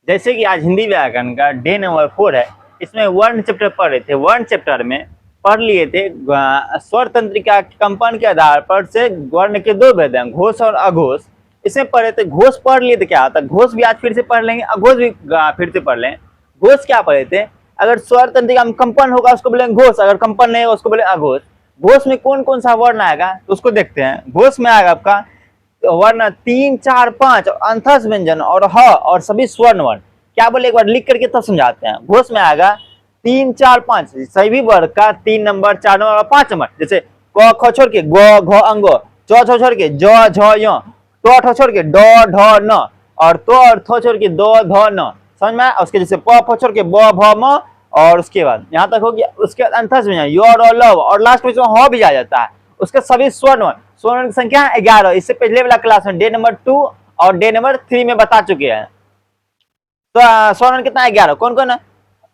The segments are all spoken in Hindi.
जैसे कि आज हिंदी व्याकरण का डे नंबर 4 है। इसमें वर्ण चैप्टर पढ़ रहे थे। वर्ण चैप्टर में पढ़ लिए थे स्वर तंत्रिका कंपन के आधार पर से वर्ण के दो भेद हैं, घोष और अघोष। इसमें पढ़े थे, घोष पढ़ लिए थे क्या होता है, घोष भी आज फिर से पढ़ लेंगे, अघोष भी फिर से पढ़ लें। घोष क्या पढ़े थे, अगर स्वर तंत्रिका में कंपन होगा उसको बोलेंगे घोष, अगर कंपन नहीं होगा उसको बोले अघोष। घोष में कौन कौन सा वर्ण आएगा तो उसको देखते हैं। घोष में आएगा आपका वर्ण 3, 4, 5 अंतस व्यंजन और ह और सभी स्वर्ण वर्ण। क्या बोले एक बार लिख करके तब समझाते हैं। घोष में आएगा 3, 4, 5 सभी वर्ग का 3 नंबर, 4 नंबर और 5 नंबर। जैसे क ख छोड़ के ग घ अंग, च छ छोड़ के ज झ य, ट ठ छोड़ के ड ढ न और तो और थ छोड़ के द ध न। समझ में आया। उसके जैसे प फ छोड़ के ब भ म और उसके बाद यहाँ तक हो गया। उसके बाद अंतस व्यंजन य र ल और लास्ट में ह भी आ जाता है। उसके सभी स्वर्ण वर्ण, स्वर्ण की संख्या 11। इससे पहले वाला क्लास में डे नंबर 2 और डे नंबर 3 में बता चुके हैं। तो स्वर्ण कितना है, 11। कौन कौन है,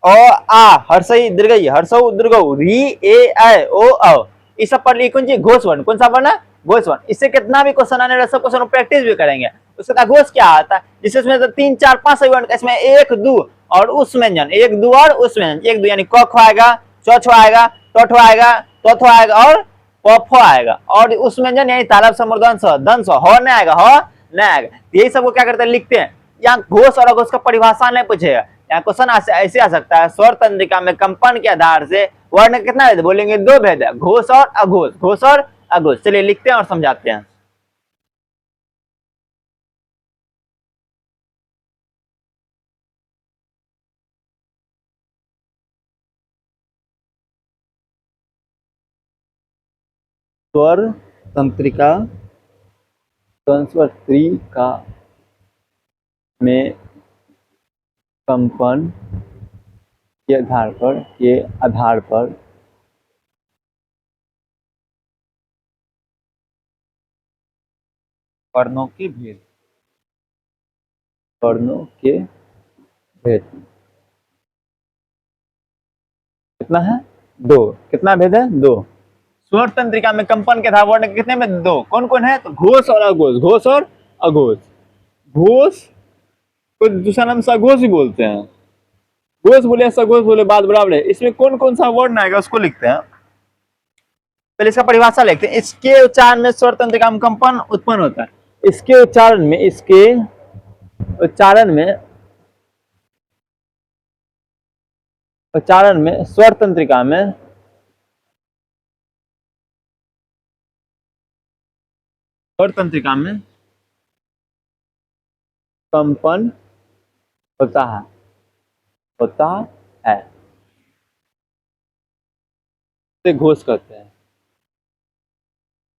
अ आ हर्षई दीर्घई हर्षौ दीर्घौ री ए ऐ ओ औ। ये सब पढ़ लिए। कौन सी घोष वर्ण, कौन सा वर्ण है, घोष वर्ण। इससे कितना भी क्वेश्चन आने वाला सब क्वेश्चन प्रैक्टिस भी करेंगे। उसके बाद घोष क्या आता है, जिसमें 3, 4, 5 सही वर्ण, इसमें 1, 2 और उस व्यंजन, 1, 2 और उस व्यंजन। 1, 2 यानी क ख आएगा, च छ आएगा, ट ठ आएगा, त थ आएगा और प फ आएगा। और उस व्यंजन यानी तालब समूर्धन स धन स ह नहीं आएगा, ह नहीं आएगा। यही सब को क्या करते हैं, लिखते हैं। यहाँ घोष और अघोष का परिभाषा नहीं पूछेगा। यहाँ क्वेश्चन ऐसे आ सकता है, स्वर तंत्रिका में कंपन के आधार से वर्ण कितना भेद, बोलेंगे 2 भेद है, घोष और अघोष, घोष और अघोष। चलिए लिखते हैं और समझाते हैं। स्वर तंत्रिका तंत्रिका में कंपन के आधार पर वर्णों के भेद, वर्णों के भेद कितना है, 2। कितना भेद है, 2। स्वर तंत्रिका में कंपन के आधार वर्ण कितने में, 2। कौन कौन है, तो घोष और अघोष, घोष और अघोष। घोष को दूसरा नाम सघोष भी बोलते हैं। घोष बोले सघोष बोले बात बराबर है। इसमें कौन कौन सा वर्ण आएगा उसको लिखते हैं। पहले इसका परिभाषा लिखते हैं। इसके उच्चारण में स्वर तंत्रिका में कंपन उत्पन्न होता है। इसके उच्चारण में, इसके उच्चारण में स्वर तंत्रिका में कंपन होता है, इसे घोष कहते हैं।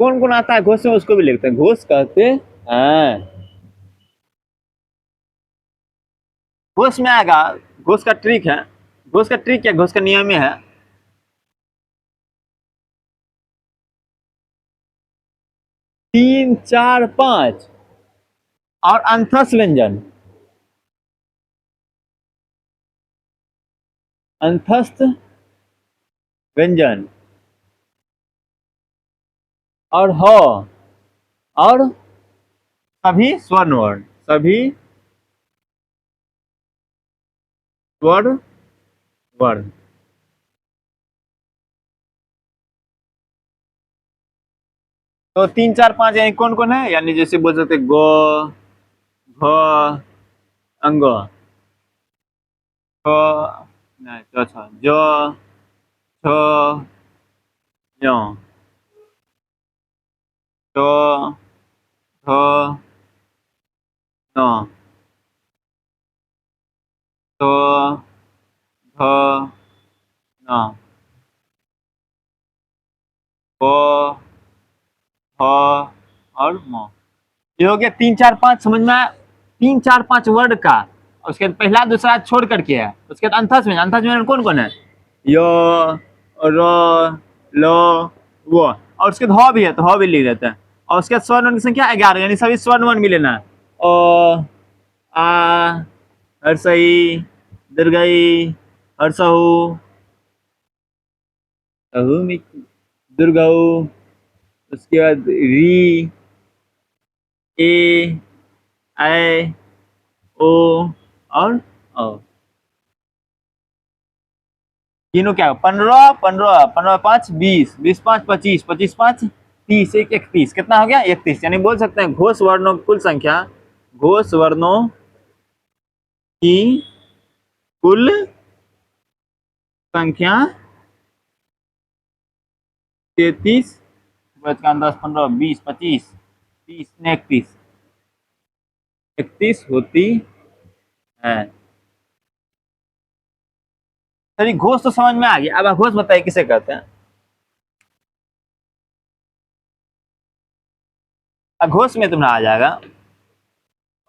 कौन कौन आता है घोष में उसको भी लिखते हैं, घोष कहते हैं। घोष में आएगा, घोष का ट्रिक है, घोष का ट्रिक क्या, घोष का नियम है 3, 4, 5 और अंतस व्यंजन, अंतस्थ व्यंजन और ह और सभी स्वर्ण वर्ण, सभी स्वर्ण वर्ण। तो 3, 4, 5 यानी कौन कौन है, यानी जैसे बोल सकते ग घ अंग, ख नहीं च छ ज छ य ट ठ न ट ध न प फ और म। ये हो गया 3, 4, 5। समझ में आया, 3, 4, 5 वर्ड का। उसके बाद पहला दूसरा छोड़ करके है। उसके बाद अंतस में, अंतस में कौन कौन है, य र ल व और उसके बाद ह भी है तो ह भी लिख देते हैं। और उसके बाद स्वर्ण वर्ण की संख्या 11, यानी सभी स्वर्ण वर्ण मिले ना, अ आ हर्षई दीर्घई हर्षहु दुर्गौ, उसके बाद री ए ऐ ओ और औ। तीनों क्या 15 15 15 5 20 20 5 25 25 5 30 1 31 कितना हो गया 31। यानी बोल सकते हैं घोष वर्णों की कुल संख्या, घोष वर्णों की कुल संख्या 33 बचका 10 15 20 25 30 31 31 होती है। चलिए घोष तो समझ में आ गया, अब अघोष बताइए किसे कहते हैं। अघोष में तुम्हारा आ जाएगा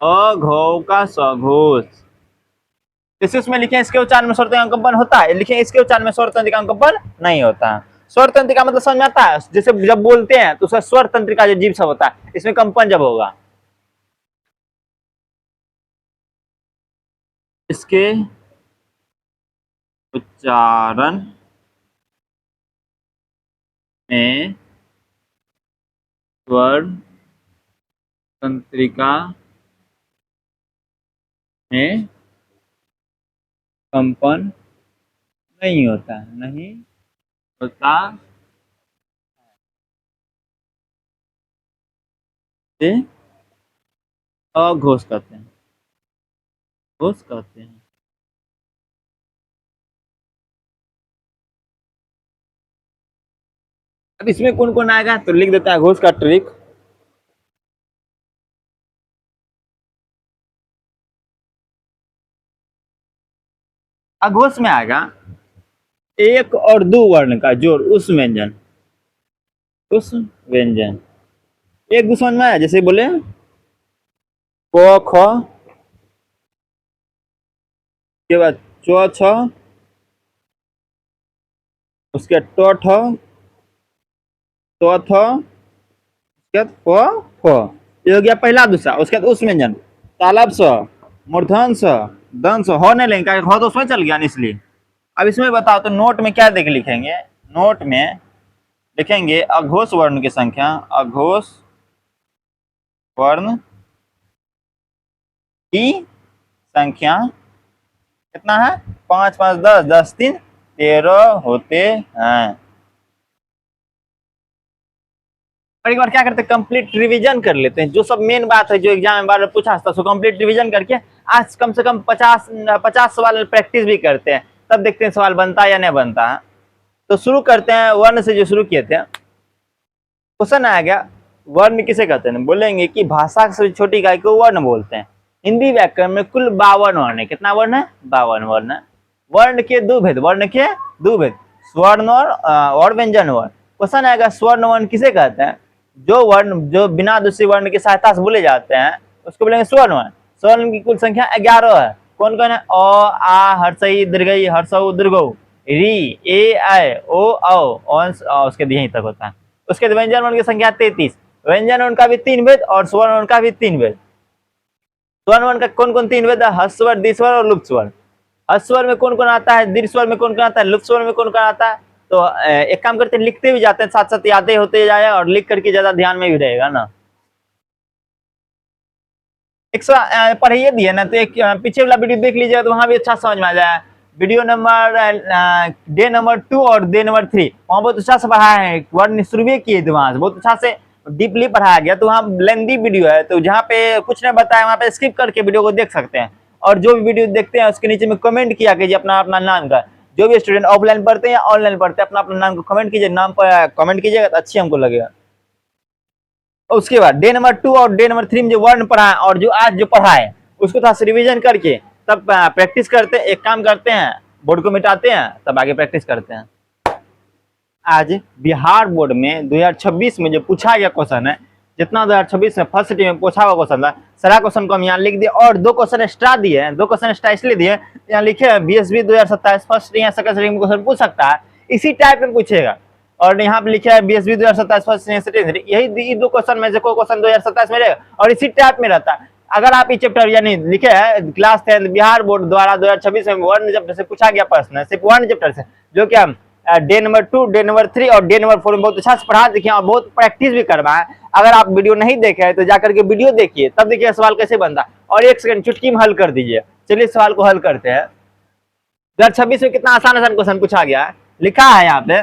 अघौ का सघोष। जैसे उसमें लिखे इसके उच्चारण में स्वर तंत्रिका कंपन होता है, लिखे इसके उच्चारण में स्वर तंत्रिका कंपन नहीं होता है। स्वर तंत्रिका मतलब समझ में आता है, जैसे जब बोलते हैं तो उसका स्वर तंत्रिका जो जीभ सब होता है इसमें कंपन जब होगा, इसके उच्चारण में स्वर तंत्रिका में कंपन नहीं होता, नहीं होता से अघोष कहते हैं, घोष कहते हैं। अब इसमें कौन कौन आएगा तो लिख देता है घोष का ट्रिक। अघोष में आएगा एक और दो वर्ण का जोड़, उस व्यंजन, उस व्यंजन। एक दूसरे में आया जैसे बोले क ख के बाद च छ, उसके ट ठ, तो थ, उसके बाद प फ। ये हो गया पहला दूसरा। उसके बाद उस व्यंजन तालब स, मूर्धन स, दन स हो नहीं लेंगे, हो तो उसमें चल गया इसलिए। अब इसमें बताओ तो नोट में क्या देख लिखेंगे, नोट में लिखेंगे अघोष वर्ण की संख्या, अघोष वर्ण की संख्या कितना है 5 5 10 10 3 13 होते हैं। और एक बार क्या करते हैं कंप्लीट रिवीजन कर लेते हैं, जो सब मेन बात है जो एग्जाम में बार बार पूछा था, उसको कंप्लीट रिवीजन करके आज कम से कम 50 सवाल प्रैक्टिस भी करते हैं, तब देखते हैं सवाल बनता है या नहीं बनता है। तो शुरू करते हैं वर्ण से, जो शुरू किए थे। क्वेश्चन आ गया वर्ण किसे कहते हैं, बोलेंगे कि भाषा से छोटी इकाई को वर्ण बोलते हैं। हिंदी व्याकरण में कुल 52 वर्ण है। कितना वर्ण है 52 वर्ण है। वर्ण के दो भेद, वर्ण के दो भेद, स्वर्ण और व्यंजन वर्ण। क्वेश्चन आएगा स्वर्ण वर्ण किसे कहते हैं, जो वर्ण जो बिना दूसरी वर्ण की सहायता से बोले जाते हैं उसको बोलेंगे स्वर्ण वर्ण। स्वर्ण की कुल संख्या 11 है। कौन कौन है अ आ हर्षई दीर्घई हर्षऊ दीर्घऊ री ए ऐ ओ औ अंश उसके यहीं तक होता है। उसके व्यंजन वर्ण की संख्या 33। व्यंजन वर्ण का भी 3 भेद और स्वर्ण वर्ण का भी 3 भेद। स्वर्ण वर्ण का कौन कौन 3 भेद है, हर्ष स्वर, दीर्घ स्वर और लुप्त स्वर। हर्ष स्वर में कौन कौन आता है, दीर्घ स्वर में कौन कौन आता है, लुप्त स्वर में कौन कौन आता है। तो एक काम करते हैं लिखते भी जाते हैं, साथ साथ यादें होते जाएगा और लिख करके ज्यादा ध्यान में भी रहेगा ना। एक पढ़ाइए दिए ना, तो एक पीछे वाला वीडियो देख लीजिएगा तो वहां भी अच्छा समझ में आ जाए। वीडियो नंबर डे नंबर 2 और डे नंबर 3 वहाँ बहुत अच्छा से पढ़ाया है, वर्ण शुरू किए थे, वहां से बहुत अच्छा से डीपली पढ़ाया गया। तो वहाँ लेंदी वीडियो है, तो जहाँ पे कुछ नहीं बताया वहाँ पे स्किप करके वीडियो को देख सकते हैं। और जो भी वीडियो देखते हैं उसके नीचे में कमेंट किया कीजिए अपना अपना नाम का। जो भी स्टूडेंट ऑफलाइन पढ़ते हैं या ऑनलाइन पढ़ते हैं अपना अपना नाम को कमेंट कीजिए, नाम पर कमेंट कीजिएगा तो अच्छी हमको लगेगा। उसके बाद डे नंबर 2 और डे नंबर 3 में जो वर्ण पढ़ा है और जो आज जो पढ़ा है उसको थोड़ा सा रिविजन करके तब प्रैक्टिस करते हैं। एक काम करते हैं बोर्ड को मिटाते हैं तब आगे प्रैक्टिस करते हैं। आज बिहार बोर्ड में 2026 में जो पूछा गया क्वेश्चन है, जितना 2026 में फर्स्ट टी में पूछा हुआ क्वेश्चन था, सारा क्वेश्चन को हम यहाँ लिख दिए और 2 क्वेश्चन एक्स्ट्रा दिए हैं। 2 क्वेश्चन एक्स्ट्रा इसलिए दिए यहाँ लिखे हैं बीएसबी 2027 फर्स्ट या सेकंड सेटिंग में क्वेश्चन पूछ सकता है, इसी टाइप में पूछेगा। और यहाँ पे लिखा है बीएसबी 2027 फर्स्ट सेटिंग, यही 2 क्वेश्चन में से कोई क्वेश्चन 2027 में रहेगा और इसी टाइप में रहता है। अगर आप ये चैप्टर यानी लिखे है क्लास 10 बिहार बोर्ड द्वारा 2026 में वर्ण चैप्टर से पूछा गया प्रश्न है, सिर्फ वर्ण चैप्टर से, जो क्या डे नंबर 2, डे नंबर 3 और डे नंबर 4 में बहुत अच्छा से पढ़ा देखिए और बहुत प्रैक्टिस भी करवाए। अगर आप वीडियो नहीं देखे हैं तो जाकर के वीडियो देखिए, तब देखिए सवाल कैसे बनता है और 1 सेकंड चुटकी में हल कर दीजिए। चलिए सवाल को हल करते हैं। 2026 में कितना आसान आसान क्वेश्चन पूछा गया है। लिखा है यहाँ पे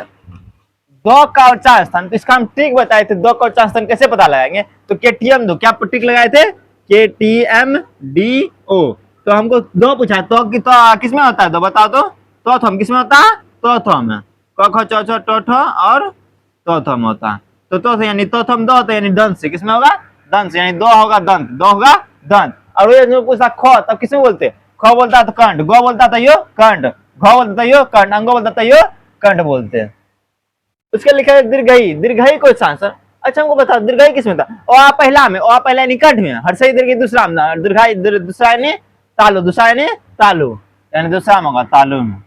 2 का और 4 स्थान, तो इसका हम ट्रिक बताए थे। 2 का और 4 स्थान कैसे पता लगाएंगे, तो KTM दो, क्या ट्रिक लगाए थे, KTMDO। तो हमको 2 पूछा, तो किसमें होता है, 2 बताओ तो थम किसमें होता है, तो थम में, क ख च छ ट ठ और तो थम होता है। तो यानी तो थम 2 होता है, यानी दंत से किसमें होगा, दंत से, यानी 2 होगा दंत, 2 होगा दंत। और वो जो पूछा ख, तब किसमें बोलते, ख बोलता है तो कंठ, ग बोलता था यो कंठ, घ बोलता था यो कंठ, अंग बोलता था यो कंठ बोलते हैं। उसके लिखा है दीर्घई, दीर्घई कोई आंसर। अच्छा हमको बताओ दीर्घई किसमें था, ओ पहला में, ओ पहला यानी कंठ में, हर्षई दीर्घई दूसरा में, दीर्घई दूसरा यानी तालु, दूसरा यानी तालु, यानी दूसरा में होगा तालु में।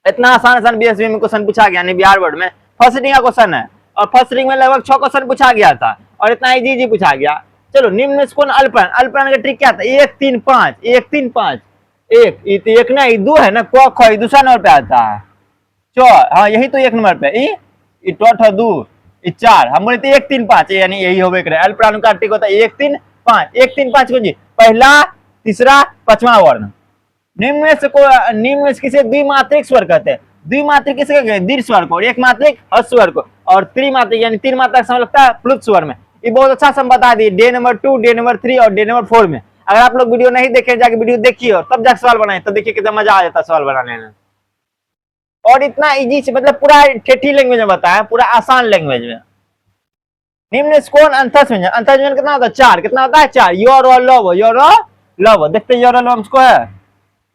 इतना आसान आसान बीएसबी में क्वेश्चन पूछा गया, यानी बिहार बोर्ड में फर्स्ट रिंग का क्वेश्चन है, और फर्स्ट रिंग में लगभग 6 क्वेश्चन पूछा गया था, और इतना इजी पूछा गया। चलो निम्न में कौन अल्पप्राण, अल्पप्राण का ट्रिक क्या था, 1 3 5, 1 3 5, एक ना 2 है ना, क ख दूसरा नंबर पे आता है, हाँ यही तो 1 नंबर पे, ई टोठ 2, ई 4, हम बोले थे 1 3 5, यानी यही होबे करे। अल्पप्राण का ट्रिक होता है 1 3 5, 1 3 5 कौन जी, पहला तीसरा पांचवा वर्ण। निम्न में से किसे द्विमात्रिक स्वर कहते हैं, द्विमात्रिक किसे कहते हैं, दीर्घ स्वर को, एक मात्रिक हस्व स्वर को, और त्रिमात्रिक यानी 3 मात्रा समय लगता है प्लुत स्वर में। ये बहुत अच्छा से हम बता दिए, डे नंबर 2, डे नंबर 3 और डे नंबर 4 में। अगर आप लोग वीडियो नहीं देखे, जाके वीडियो देखिए और तब जाके सवाल बनाए, तो देखिए कितना मजा आ जाता है सवाल बनाने में। और इतना इजी से, मतलब पूरा ठेठी लैंग्वेज में बताया, पूरा आसान लैंग्वेज में। निम्न से कौन अंतस व्यंजन, अंतस व्यंजन कितना होता है, 4, कितना होता है 4, योर और लव, योर और लव, देखते हैं योर और लव हमको है,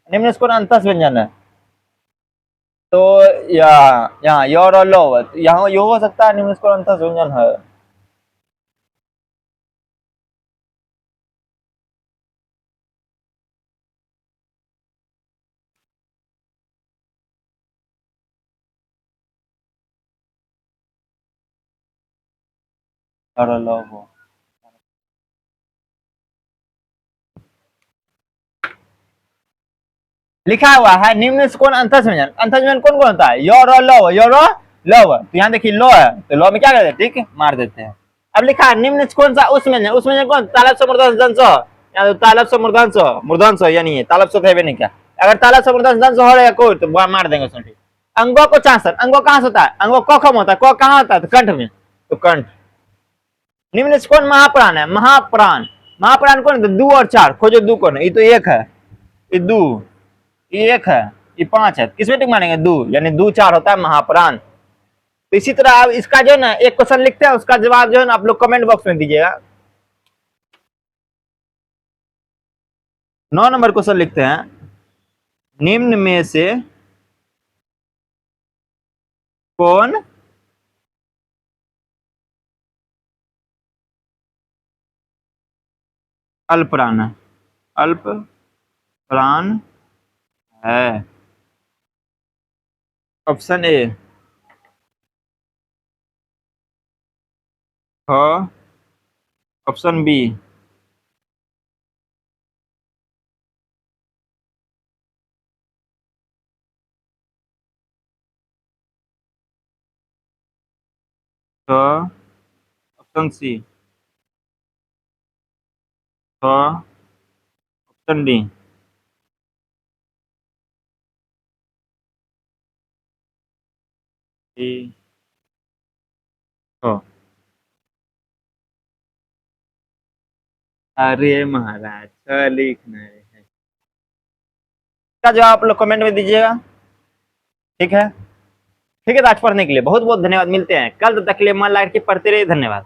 निम्न से कौन अंतस व्यंजन है, तो यहाँ योर और लव, यहाँ यो हो सकता है, निम्न से कौन अंतस व्यंजन है, और लव हो। लिखा हुआ है निम्न से कौन अंतस व्यंजन, अंतस व्यंजन कौन कौन होता है, योर और लव, योर और लव, तो यहाँ देखिए लो है, तो लो में क्या करते हैं, ठीक मार देते हैं। अब लिखा है निम्न से कौन सा उस व्यंजन, उस व्यंजन कौन, तालब से मूर्धन्य दंश, या तो तालब से मूर्धन्य, मूर्धन्य यानी है, तालब से तो है नहीं क्या, अगर तालब से मूर्धन्य दंश हो रहा है कोई, तो मार देंगे उसमें, ठीक। अंगों को चांसन, अंगों कहाँ से होता है, अंगों क खम होता है, क कहाँ होता है, तो कंठ में, तो कंठ। निम्न से कौन महाप्राण है, महाप्राण, महाप्राण कौन है, 2 और 4 खोजो, 2 कौन है, ये तो 1 है, ये 2, ये 1 है, ये 5 है, किसमें टिक मारेंगे, 2, यानी 2 4 होता है महाप्राण। तो इसी तरह आप इसका जो है ना एक क्वेश्चन लिखते हैं, उसका जवाब जो है ना आप लोग कमेंट बॉक्स में दीजिएगा। 9 नंबर क्वेश्चन लिखते हैं, निम्न में से कौन अल्पप्राण है, अल्पप्राण है, ऑप्शन ए ख, ऑप्शन बी ख, ऑप्शन सी ख, ऑप्शन डी ख। अरे महाराज लिखना है, इसका जवाब आप लोग कमेंट में दीजिएगा, ठीक है। ठीक है, तो आज पढ़ने के लिए बहुत बहुत धन्यवाद, मिलते हैं कल, तब तक के लिए मन लगा के पढ़ते रहिए, धन्यवाद।